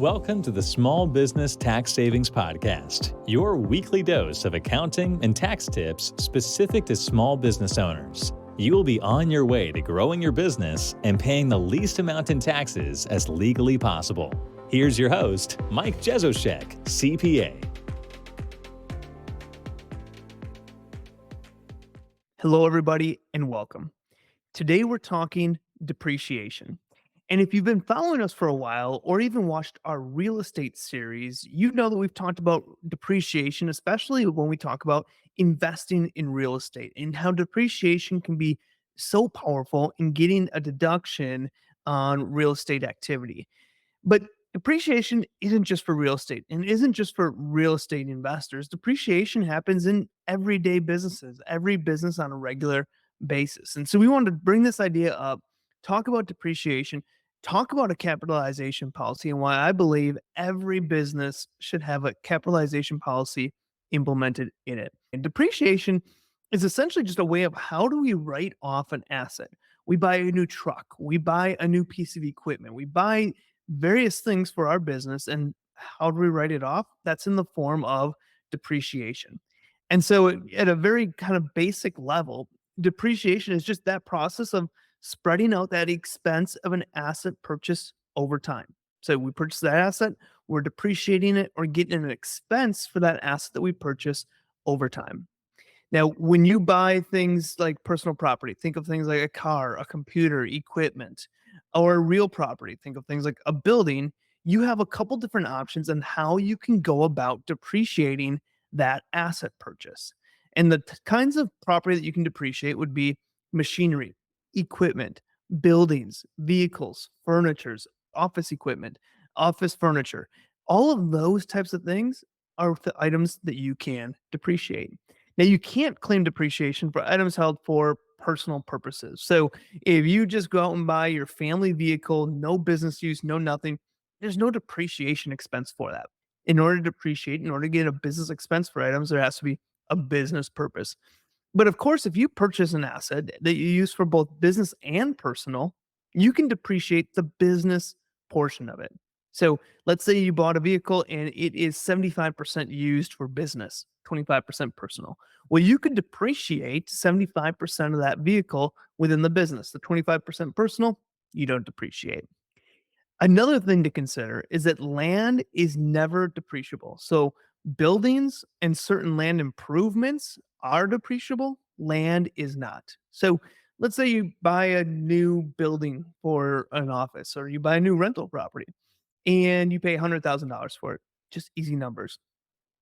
Welcome to the Small Business Tax Savings Podcast, your weekly dose of accounting and tax tips specific to small business owners. You will be on your way to growing your business and paying the least amount in taxes as legally possible. Here's your host, Mike Jezoshek, CPA. Hello, everybody, and welcome. Today, we're talking depreciation. And if you've been following us for a while or even watched our real estate series, you know that we've talked about depreciation, especially when we talk about investing in real estate and how depreciation can be so powerful in getting a deduction on real estate activity. But depreciation isn't just for real estate and isn't just for real estate investors. Depreciation happens in everyday businesses, every business on a regular basis. And so we wanted to bring this idea up, talk about depreciation, talk about a capitalization policy, and why I believe every business should have a capitalization policy implemented in it. And depreciation is essentially just a way of how do we write off an asset? We buy a new truck, we buy a new piece of equipment, we buy various things for our business, and how do we write it off? That's in the form of depreciation. And so at a very kind of basic level, depreciation is just that process of spreading out that expense of an asset purchase over time. So we purchase that asset, we're depreciating it or getting an expense for that asset that we purchase over time. Now, when you buy things like personal property, think of things like a car, a computer, equipment, or real property. Think of things like a building. You have a couple different options on how you can go about depreciating that asset purchase. And the kinds of property that you can depreciate would be machinery, equipment, buildings, vehicles, furnitures, office equipment, office furniture. All of those types of things are the items that you can depreciate. Now, you can't claim depreciation for items held for personal purposes. So, if you just go out and buy your family vehicle, no business use, no nothing, there's no depreciation expense for that. In order to depreciate, in order to get a business expense for items, there has to be a business purpose. But of course, if you purchase an asset that you use for both business and personal, you can depreciate the business portion of it. So let's say you bought a vehicle and it is 75% used for business, 25% personal. Well, you could depreciate 75% of that vehicle within the business. The 25% personal, you don't depreciate. Another thing to consider is that land is never depreciable. So buildings and certain land improvements are depreciable, land is not. So let's say you buy a new building for an office or you buy a new rental property and you pay $100,000 for it. Just easy numbers.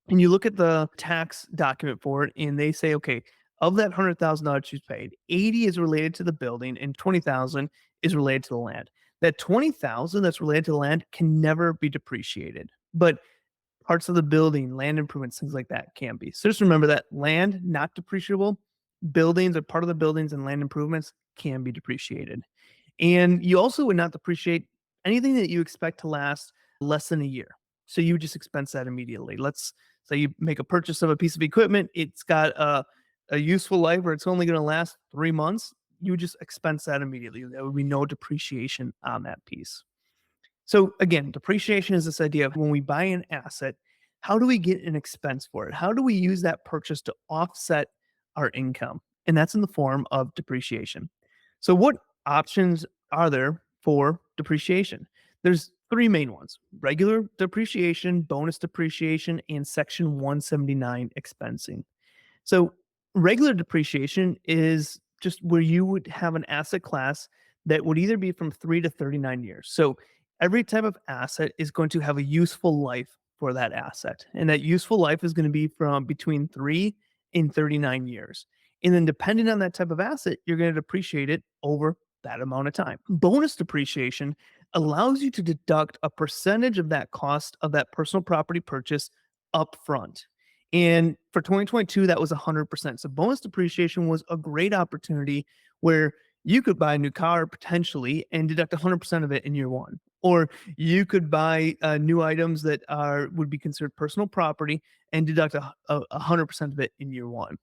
And you look at the tax document for it, and they say, okay, of that $100,000 you paid, 80 is related to the building, and 20,000 is related to the land. That 20,000 that's related to the land can never be depreciated, but parts of the building, land improvements, things like that can be. So just remember that land not depreciable, buildings or part of the buildings and land improvements can be depreciated. And you also would not depreciate anything that you expect to last less than a year. So you just expense that immediately. Let's say you make a purchase of a piece of equipment. It's got a useful life or it's only going to last 3 months. You would just expense that immediately. There would be no depreciation on that piece. So again, depreciation is this idea of when we buy an asset, how do we get an expense for it? How do we use that purchase to offset our income? And that's in the form of depreciation. So what options are there for depreciation? There's three main ones: regular depreciation, bonus depreciation, and Section 179 expensing. So regular depreciation is just where you would have an asset class that would either be from 3 to 39 years. So every type of asset is going to have a useful life for that asset. And that useful life is going to be from between 3 and 39 years. And then depending on that type of asset, you're going to depreciate it over that amount of time. Bonus depreciation allows you to deduct a percentage of that cost of that personal property purchase upfront. And for 2022, that was 100%. So bonus depreciation was a great opportunity where you could buy a new car potentially and deduct 100% of it in year one. Or you could buy new items that would be considered personal property and deduct 100% of it in year one.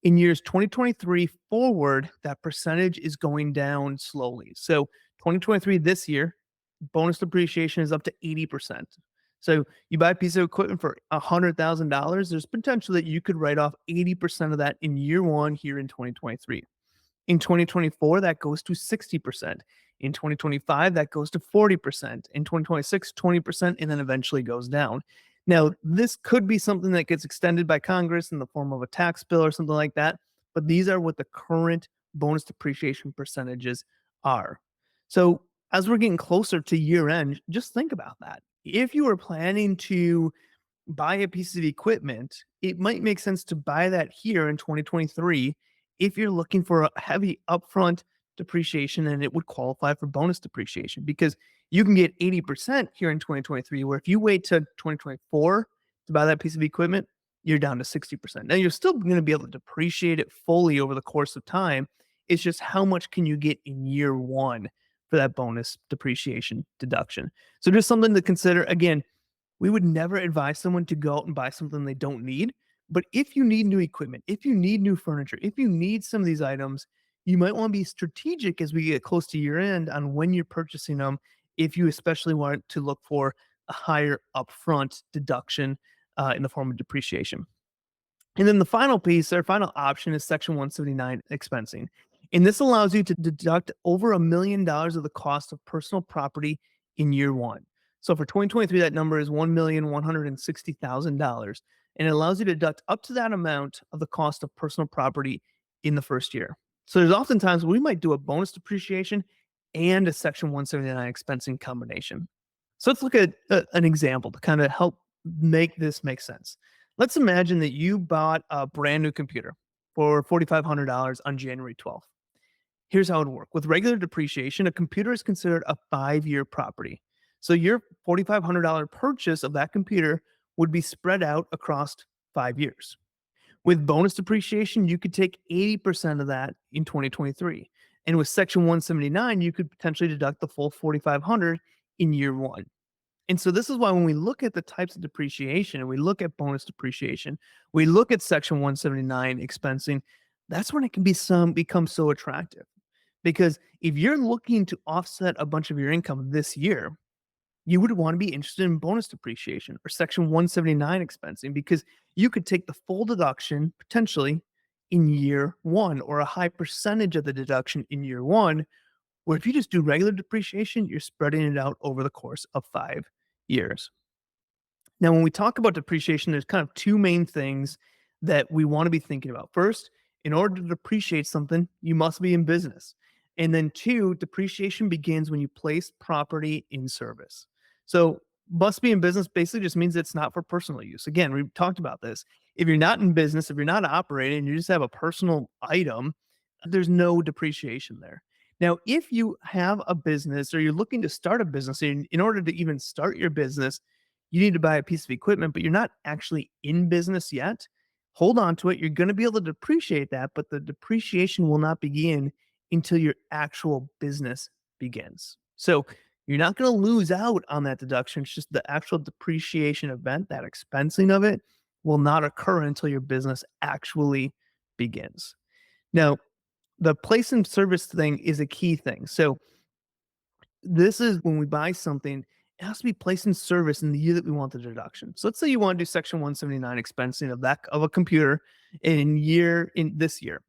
In years 2023 forward, that percentage is going down slowly. So 2023 this year, bonus depreciation is up to 80%. So you buy a piece of equipment for $100,000, there's potential that you could write off 80% of that in year one here in 2023. In 2024, that goes to 60%. In 2025, that goes to 40%. In 2026, 20%, and then eventually goes down. Now, this could be something that gets extended by Congress in the form of a tax bill or something like that, but these are what the current bonus depreciation percentages are. So, as we're getting closer to year end, just think about that. If you were planning to buy a piece of equipment, it might make sense to buy that here in 2023 if you're looking for a heavy upfront depreciation and it would qualify for bonus depreciation because you can get 80% here in 2023, where if you wait to 2024 to buy that piece of equipment, you're down to 60%. Now, you're still going to be able to depreciate it fully over the course of time. It's just how much can you get in year one for that bonus depreciation deduction. So, just something to consider. Again, we would never advise someone to go out and buy something they don't need. But if you need new equipment, if you need new furniture, if you need some of these items, you might want to be strategic as we get close to year end on when you're purchasing them. If you especially want to look for a higher upfront deduction in the form of depreciation. And then the final piece, our final option is Section 179 expensing. And this allows you to deduct over $1 million of the cost of personal property in year one. So for 2023, that number is $1,160,000. And it allows you to deduct up to that amount of the cost of personal property in the first year. So there's oftentimes we might do a bonus depreciation and a Section 179 expensing combination. So let's look at an example to kind of help make this make sense. Let's imagine that you bought a brand new computer for $4,500 on January 12th. Here's how it would work. With regular depreciation, a computer is considered a 5-year property. So your $4,500 purchase of that computer would be spread out across 5 years. With bonus depreciation, you could take 80% of that in 2023. And with Section 179, you could potentially deduct the full 4,500 in year one. And so this is why when we look at the types of depreciation and we look at bonus depreciation, we look at Section 179 expensing, that's when it can become so attractive. Because if you're looking to offset a bunch of your income this year, you would want to be interested in bonus depreciation or Section 179 expensing because you could take the full deduction potentially in year one or a high percentage of the deduction in year one, where if you just do regular depreciation, you're spreading it out over the course of 5 years. Now, when we talk about depreciation, there's kind of two main things that we want to be thinking about. First, in order to depreciate something, you must be in business. And then two, depreciation begins when you place property in service. So, must be in business basically just means it's not for personal use. Again, we've talked about this. If you're not in business, if you're not operating, you just have a personal item, there's no depreciation there. Now, if you have a business or you're looking to start a business, in order to even start your business, you need to buy a piece of equipment, but you're not actually in business yet. Hold on to it. You're going to be able to depreciate that, but the depreciation will not begin until your actual business begins. So you're not going to lose out on that deduction. It's just the actual depreciation event, that expensing of it, will not occur until your business actually begins. Now, the place and service thing is a key thing. So this is when we buy something, it has to be placed in service in the year that we want the deduction. So let's say you want to do Section 179 expensing of a computer in this year.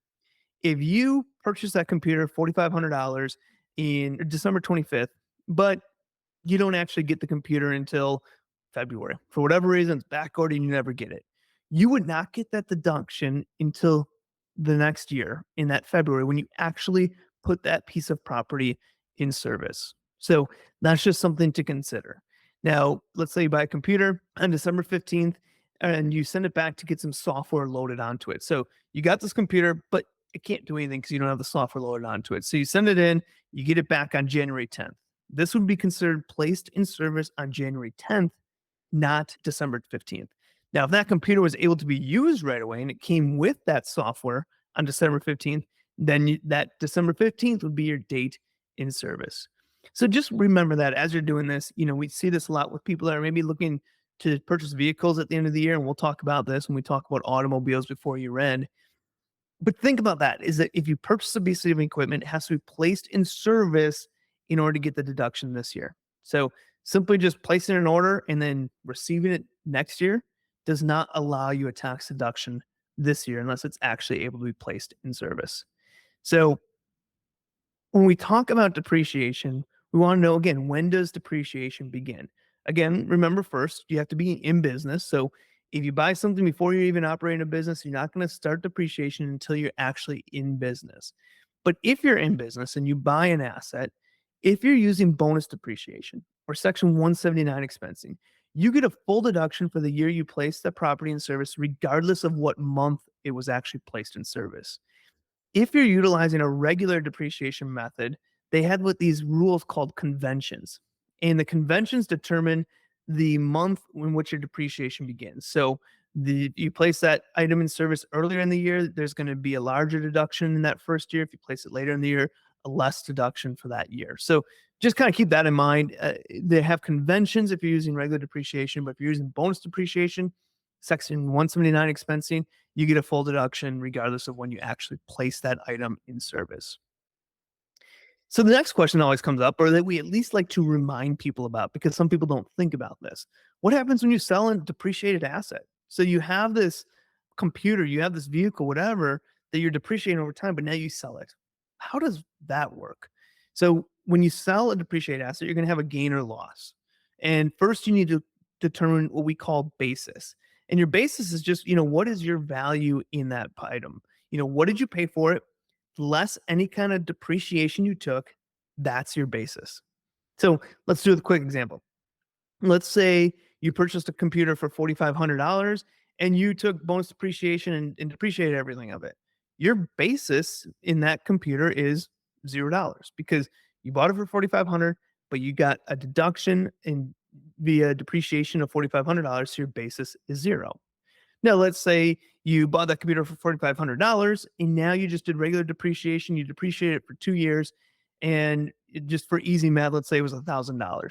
If you purchase that computer $4,500 in December 25th, but you don't actually get the computer until February. For whatever reason, it's backordered and you never get it. You would not get that deduction until the next year in that February when you actually put that piece of property in service. So that's just something to consider. Now, let's say you buy a computer on December 15th and you send it back to get some software loaded onto it. So you got this computer, but it can't do anything because you don't have the software loaded onto it. So you send it in, you get it back on January 10th. This would be considered placed in service on January 10th, not December 15th. Now, if that computer was able to be used right away and it came with that software on December 15th, then that December 15th would be your date in service. So just remember that as you're doing this, we see this a lot with people that are maybe looking to purchase vehicles at the end of the year. And we'll talk about this when we talk about automobiles before year end. But think about that is that if you purchase a piece of equipment, it has to be placed in service in order to get the deduction this year. So simply just placing an order and then receiving it next year does not allow you a tax deduction this year unless it's actually able to be placed in service. So when we talk about depreciation, we want to know again, when does depreciation begin? Again, remember first, you have to be in business. So if you buy something before you're even operating a business, you're not going to start depreciation until you're actually in business. But if you're in business and you buy an asset, if you're using bonus depreciation or Section 179 expensing, you get a full deduction for the year you placed the property in service, regardless of what month it was actually placed in service. If you're utilizing a regular depreciation method, they had what these rules called conventions. And the conventions determine the month in which your depreciation begins. So you place that item in service earlier in the year, there's going to be a larger deduction in that first year. If you place it later in the year, a less deduction for that year. So just kind of keep that in mind. They have conventions if you're using regular depreciation, but if you're using bonus depreciation, Section 179 expensing, you get a full deduction regardless of when you actually place that item in service. So the next question always comes up, or that we at least like to remind people about, because some people don't think about this. What happens when you sell a depreciated asset? So you have this computer, you have this vehicle, whatever, that you're depreciating over time, but now you sell it. How does that work? So when you sell a depreciated asset, you're going to have a gain or loss. And first you need to determine what we call basis. And your basis is just, what is your value in that item? What did you pay for it? Less any kind of depreciation you took, that's your basis. So let's do a quick example. Let's say you purchased a computer for $4,500 and you took bonus depreciation and depreciated everything of it. Your basis in that computer is $0 because you bought it for 4,500, but you got a deduction in via depreciation of $4,500, so your basis is zero. Now, let's say you bought that computer for $4,500 and now you just did regular depreciation. You depreciated it for 2 years. And just for easy math, let's say it was $1,000.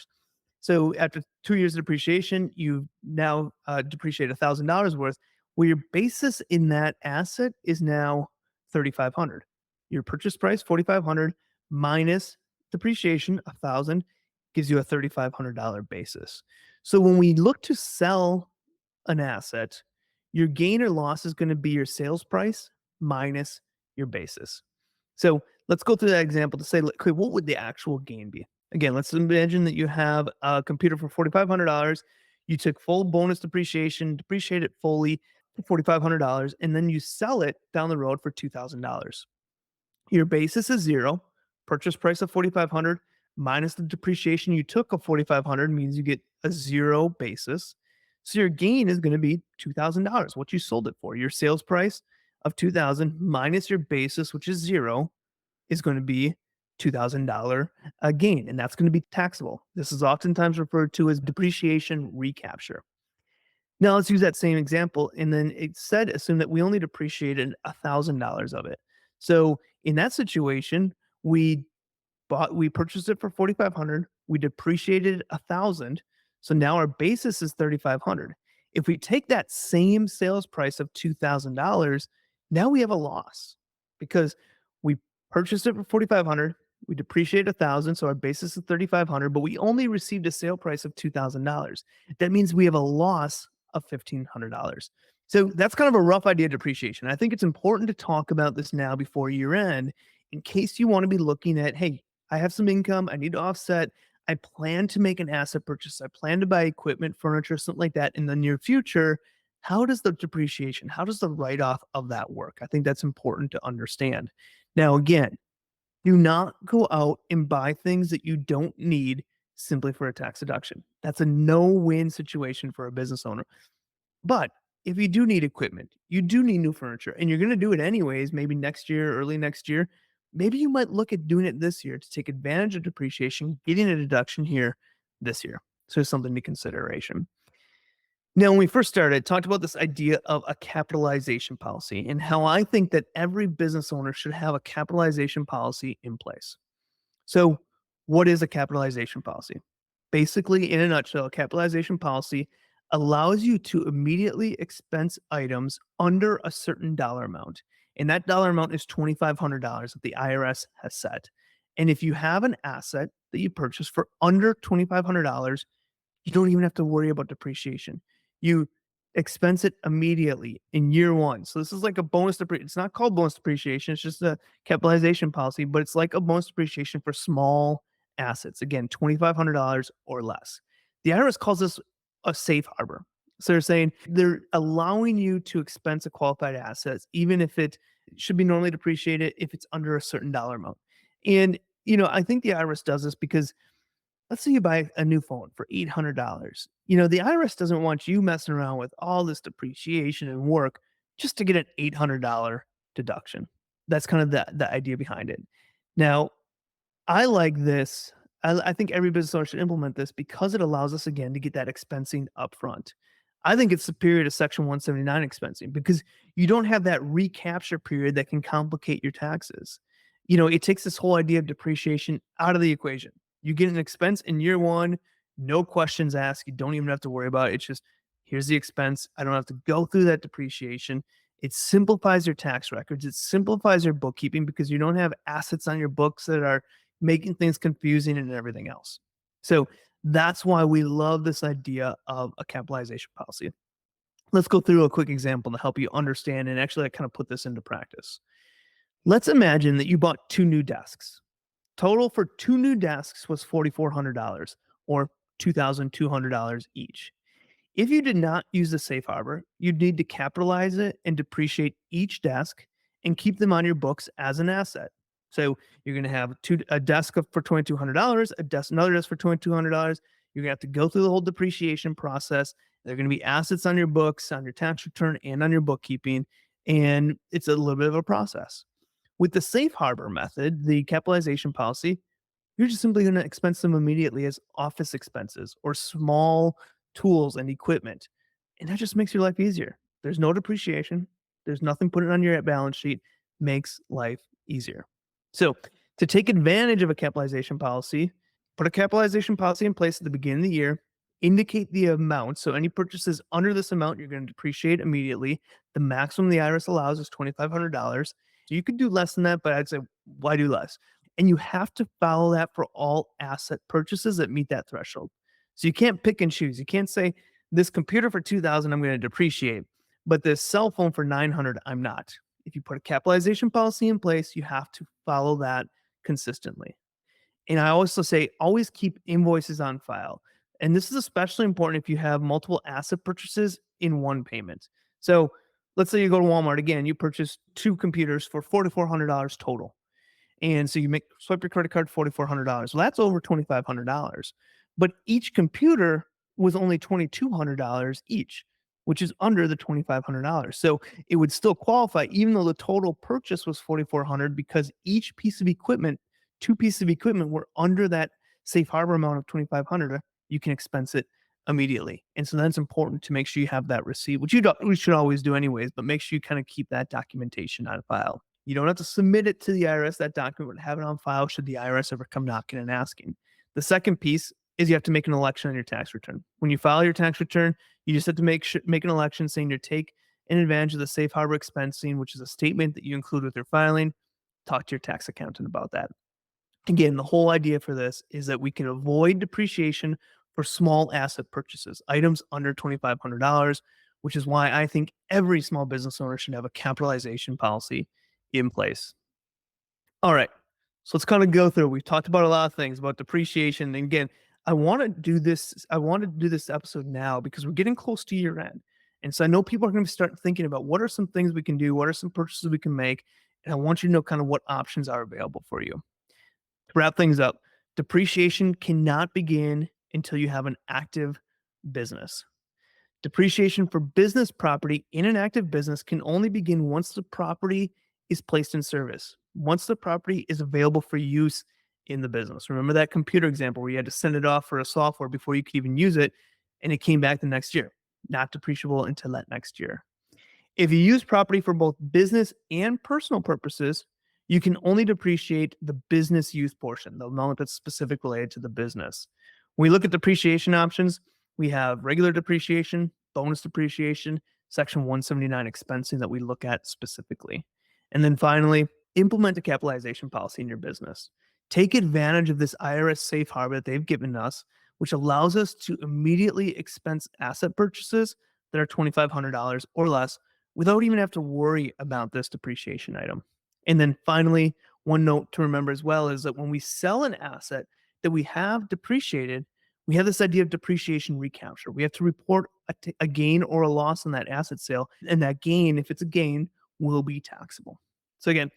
So after 2 years of depreciation, you now depreciate $1,000 worth, where your basis in that asset is now 3,500. Your purchase price, 4,500 minus depreciation, 1,000, gives you a $3,500 basis. So when we look to sell an asset, your gain or loss is going to be your sales price minus your basis. So let's go through that example to say, okay, what would the actual gain be? Again, let's imagine that you have a computer for $4,500. You took full bonus depreciation, depreciate it fully for $4,500, and then you sell it down the road for $2,000. Your basis is zero. Purchase price of 4,500 minus the depreciation you took of 4,500 means you get a zero basis. So your gain is going to be $2,000, what you sold it for. Your sales price of 2,000 minus your basis, which is zero, is going to be $2,000 gain, and that's going to be taxable. This is oftentimes referred to as depreciation recapture. Now let's use that same example, and then it said assume that we only depreciated $1,000 of it. So in that situation, we purchased it for 4,500. We depreciated 1,000. So now our basis is 3,500. If we take that same sales price of $2,000, now we have a loss because we purchased it for 4,500. We depreciated 1,000, so our basis is 3,500, but we only received a sale price of $2,000. That means we have a loss of $1,500. So that's kind of a rough idea of depreciation. I think it's important to talk about this now before year end in case you want to be looking at, hey, I have some income, I need to offset. I plan to make an asset purchase. I plan to buy equipment, furniture, something like that in the near future. How does the depreciation, how does the write off of that work? I think that's important to understand. Now, again, do not go out and buy things that you don't need simply for a tax deduction. That's a no win situation for a business owner. But if you do need equipment, you do need new furniture, and you're going to do it anyways, maybe next year, early next year, maybe you might look at doing it this year to take advantage of depreciation, getting a deduction here this year. So it's something to consideration. Now, when we first started, I talked about this idea of a capitalization policy and how I think that every business owner should have a capitalization policy in place. So, what is a capitalization policy? Basically, in a nutshell, a capitalization policy allows you to immediately expense items under a certain dollar amount. And that dollar amount is $2,500 that the IRS has set. And if you have an asset that you purchase for under $2,500, you don't even have to worry about depreciation. You expense it immediately in year one. So this is like a it's not called bonus depreciation. It's just a capitalization policy, but it's like a bonus depreciation for small assets. Again, $2,500 or less. The IRS calls this a safe harbor. So they're saying they're allowing you to expense a qualified asset, even if it should be normally depreciated if it's under a certain dollar amount. And, I think the IRS does this because let's say you buy a new phone for $800. The IRS doesn't want you messing around with all this depreciation and work just to get an $800 deduction. That's kind of the idea behind it. Now, I like this. I think every business owner should implement this because it allows us again to get that expensing upfront. I think it's superior to Section 179 expensing because you don't have that recapture period that can complicate your taxes. It takes this whole idea of depreciation out of the equation. You get an expense in year one, no questions asked. You don't even have to worry about it. It's just here's the expense. I don't have to go through that depreciation. It simplifies your tax records. It simplifies your bookkeeping because you don't have assets on your books that are making things confusing and everything else. So that's why we love this idea of a capitalization policy. Let's go through a quick example to help you understand and actually kind of put this into practice. Let's imagine that you bought two new desks. Total for two new desks was $4,400 or $2,200 each. If you did not use the safe harbor, you'd need to capitalize it and depreciate each desk and keep them on your books as an asset. So you're going to have a desk for $2,200, another desk for $2,200. You're going to have to go through the whole depreciation process. They're going to be assets on your books, on your tax return, and on your bookkeeping. And it's a little bit of a process. With the safe harbor method, the capitalization policy, you're just simply going to expense them immediately as office expenses or small tools and equipment. And that just makes your life easier. There's no depreciation. There's nothing put it on your balance sheet. Makes life easier. So to take advantage of a capitalization policy, put a capitalization policy in place at the beginning of the year, indicate the amount. So any purchases under this amount, you're going to depreciate immediately. The maximum the IRS allows is $2,500. So you could do less than that, but I'd say why do less? And you have to follow that for all asset purchases that meet that threshold. So you can't pick and choose. You can't say this computer for 2,000 I'm going to depreciate, but this cell phone for 900 I'm not. If you put a capitalization policy in place, you have to follow that consistently. And I also say always keep invoices on file. And this is especially important if you have multiple asset purchases in one payment. So let's say you go to Walmart again, you purchase two computers for $4,400 total. And so you swipe your credit card $4,400. Well, that's over $2,500. But each computer was only $2,200 each, which is under the $2,500. So it would still qualify, even though the total purchase was $4,400, because each piece of equipment, two pieces of equipment, were under that safe harbor amount of $2,500. You can expense it immediately. And so that's important to make sure you have that receipt, which we should always do anyways, but make sure you kind of keep that documentation on file. You don't have to submit it to the IRS, that document, but have it on file should the IRS ever come knocking and asking. The second piece is you have to make an election on your tax return. When you file your tax return, you just have to make an election saying you're taking advantage of the safe harbor expensing, which is a statement that you include with your filing. Talk to your tax accountant about that. Again, the whole idea for this is that we can avoid depreciation for small asset purchases, items under $2,500, which is why I think every small business owner should have a capitalization policy in place. All right. So let's kind of go through. We've talked about a lot of things about depreciation. And again, I want to do this episode now because we're getting close to year end. And so I know people are going to start thinking about what are some things we can do, what are some purchases we can make, and I want you to know kind of what options are available for you. To wrap things up, depreciation cannot begin until you have an active business. Depreciation for business property in an active business can only begin once the property is placed in service, once the property is available for use in the business. Remember that computer example where you had to send it off for a software before you could even use it, and it came back the next year, not depreciable until that next year. If you use property for both business and personal purposes, you can only depreciate the business use portion, the amount that's specific related to the business. When we look at depreciation options, we have regular depreciation, bonus depreciation, Section 179 expensing that we look at specifically. And then finally, implement a capitalization policy in your business. Take advantage of this IRS safe harbor that they've given us, which allows us to immediately expense asset purchases that are $2,500 or less without even have to worry about this depreciation item. And then finally, one note to remember as well is that when we sell an asset that we have depreciated, we have this idea of depreciation recapture. We have to report a gain or a loss on that asset sale, and that gain, if it's a gain, will be taxable. So again,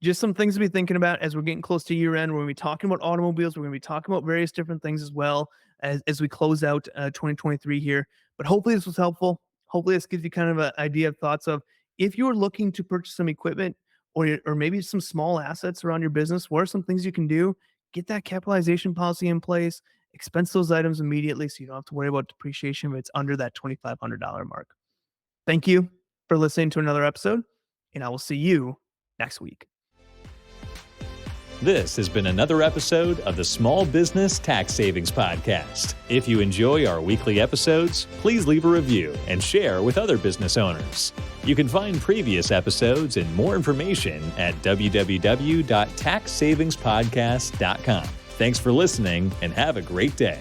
just some things to be thinking about as we're getting close to year end. We're going to be talking about automobiles. We're going to be talking about various different things as well as we close out 2023 here. But hopefully this was helpful. Hopefully this gives you kind of an idea of thoughts of if you're looking to purchase some equipment or maybe some small assets around your business, what are some things you can do? Get that capitalization policy in place, expense those items immediately so you don't have to worry about depreciation if it's under that $2,500 mark. Thank you for listening to another episode, and I will see you next week. This has been another episode of the Small Business Tax Savings Podcast. If you enjoy our weekly episodes, please leave a review and share with other business owners. You can find previous episodes and more information at www.taxsavingspodcast.com. Thanks for listening and have a great day.